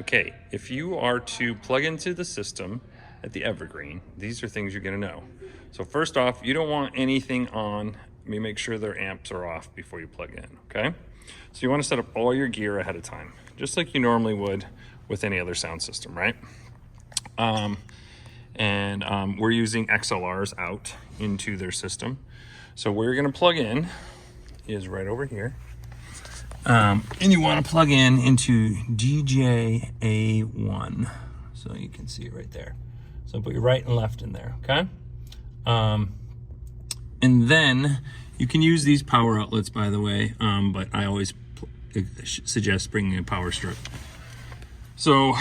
Okay, if you are to plug into the system at the Evergreen, these are things you're gonna know. So first off, you don't want anything on. Let me make sure their amps are off before you plug in, okay? So you wanna set up all your gear ahead of time, just like you normally would with any other sound system, right? We're using XLRs out into their system. So where you're gonna plug in is right over here. And you want to plug in into DJ-A1. So you can see it right there. So put your right and left in there, okay? And then you can use these power outlets, by the way, but I always suggest bringing a power strip. So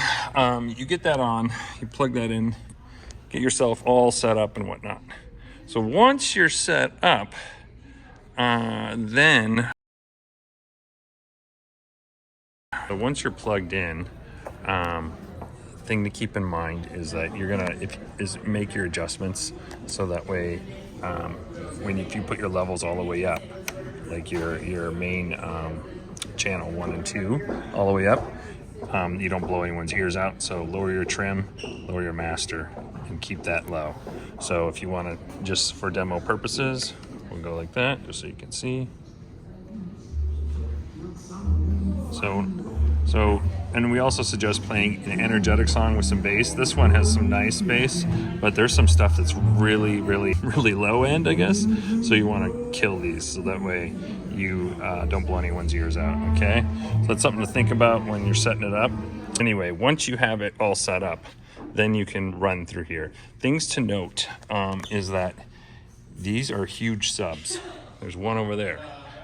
you get that on, you plug that in, get yourself all set up and whatnot. So once you're set up, once you're plugged in, thing to keep in mind is that you're gonna make your adjustments so that way if you put your levels all the way up, like your main channel 1 and 2 all the way up, you don't blow anyone's ears out. So lower your trim, lower your master, and keep that low. So if you want to, just for demo purposes, we'll go like that just so you can see. So, and we also suggest playing an energetic song with some bass. This one has some nice bass, but there's some stuff that's really, really, really low end, I guess. So you want to kill these so that way you don't blow anyone's ears out, okay? So that's something to think about when you're setting it up. Anyway, once you have it all set up, then you can run through here. Things to note is that these are huge subs. There's one over there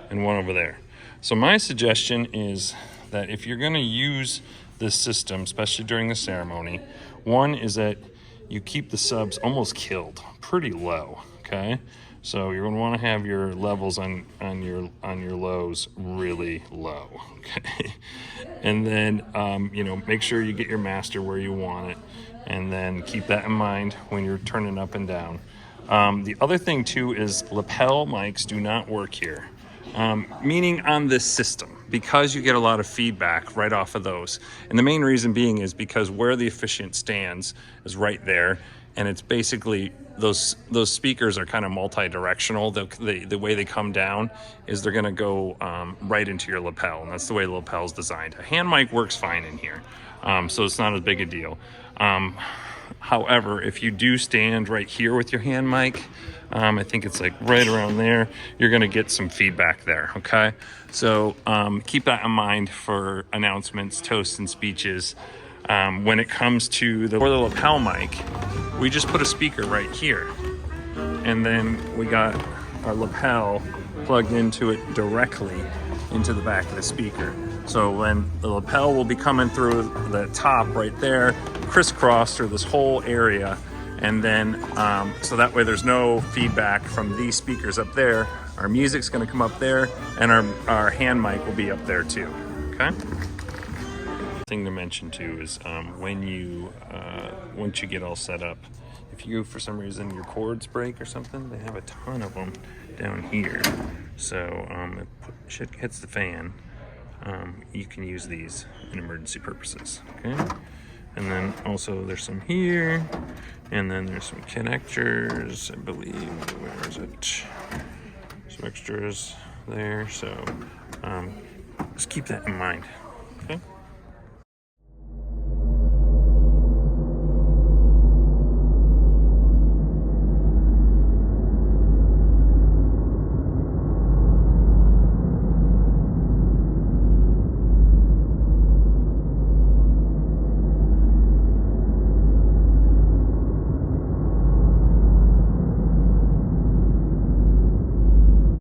and one over there. So my suggestion is that if you're gonna use this system, especially during the ceremony, one is that you keep the subs almost killed, pretty low, okay? So you're gonna wanna have your levels on your lows really low, okay? And then, make sure you get your master where you want it, and then keep that in mind when you're turning up and down. The other thing too is lapel mics do not work here. Meaning on this system, because you get a lot of feedback right off of those. And the main reason being is because where the efficient stands is right there, and it's basically those speakers are kind of multi-directional. The way they come down is they're gonna go right into your lapel, and that's the way the lapel's designed. A hand mic works fine in here, so it's not as big a deal. However, if you do stand right here with your hand mic, I think it's like right around there, you're gonna get some feedback there, okay? So keep that in mind for announcements, toasts, and speeches. When it comes to the lapel mic, we just put a speaker right here. And then we got our lapel plugged into it directly into the back of the speaker. So when the lapel will be coming through the top right there, crisscross through this whole area, and then so that way there's no feedback from these speakers up there. Our music's gonna come up there, and our hand mic will be up there too, okay? Thing to mention too is once you get all set up, if you, for some reason, your cords break or something, they have a ton of them down here. So if shit hits the fan, you can use these in emergency purposes, okay? And then also there's some here, and then there's some connectors, I believe. Where is it? Some extras there, so just keep that in mind.